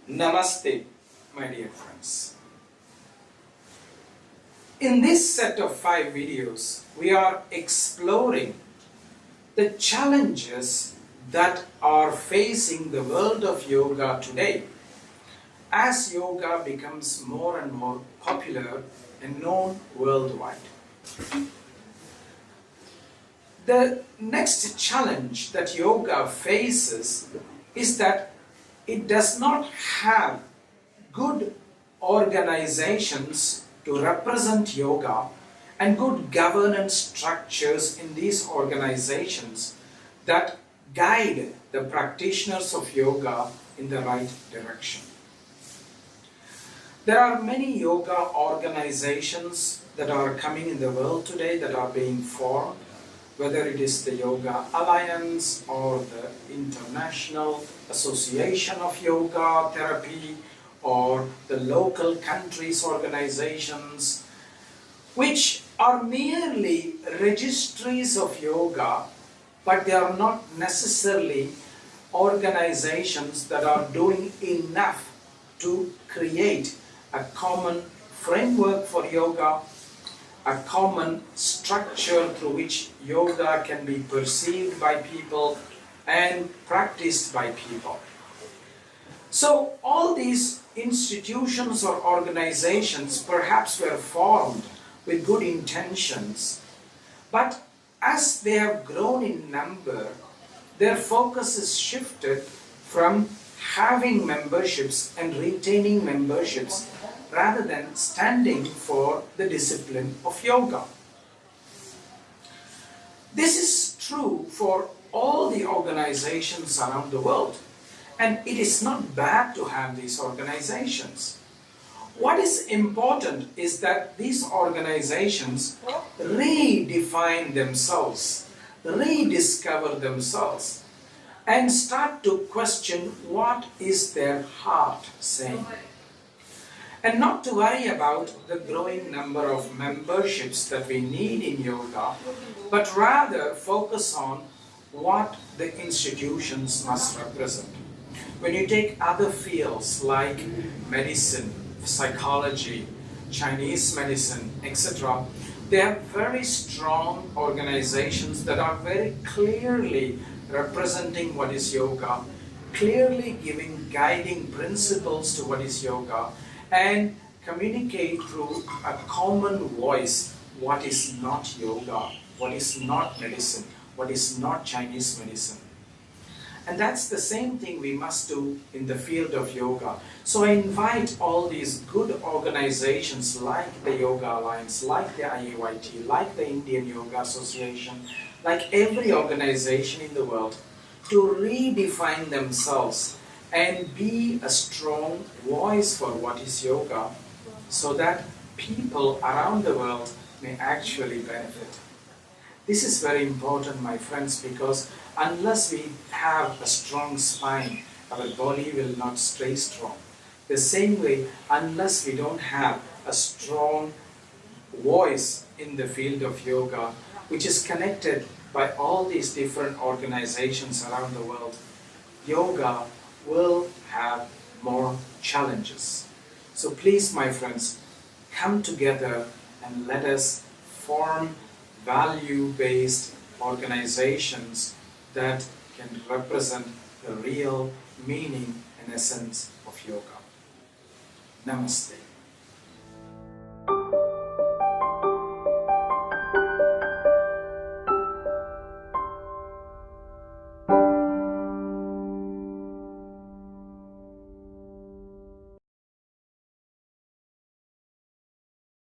Namaste, my dear friends. In this set of 5 videos, we are exploring the challenges that are facing the world of yoga today as yoga becomes more and more popular and known worldwide. The next challenge that yoga faces is that it does not have good organizations to represent yoga and good governance structures in these organizations that guide the practitioners of yoga in the right direction. There are many yoga organizations that are coming in the world today that are being formed, whether it is the Yoga Alliance or the International Association of Yoga Therapy or the local countries organizations, which are merely registries of yoga, but they are not necessarily organizations that are doing enough to create a common framework for yoga, a common structure through which yoga can be perceived by people and practiced by people. So all these institutions or organizations perhaps were formed with good intentions, but as they have grown in number, their focus is shifted from having memberships and retaining memberships rather than standing for the discipline of yoga. This is true for all the organizations around the world, and it is not bad to have these organizations. What is important is that these organizations redefine themselves, rediscover themselves, and start to question what is their heart saying. And not to worry about the growing number of memberships that we need in yoga, but rather focus on what the institutions must represent. When you take other fields like medicine, psychology, Chinese medicine, etc., they are very strong organizations that are very clearly representing what is yoga, clearly giving guiding principles to what is yoga, and communicate through a common voice what is not yoga, what is not medicine, what is not Chinese medicine. And that's the same thing we must do in the field of yoga. So I invite all these good organizations like the Yoga Alliance, like the IAYT, like the Indian Yoga Association, like every organization in the world, to redefine themselves and be a strong voice for what is yoga, so that people around the world may actually benefit. This is very important, my friends, because unless we have a strong spine, our body will not stay strong. The same way, unless we don't have a strong voice in the field of yoga, which is connected by all these different organizations around the world, yoga will have more challenges. So please, my friends, come together and let us form value-based organizations that can represent the real meaning and essence of yoga. Namaste.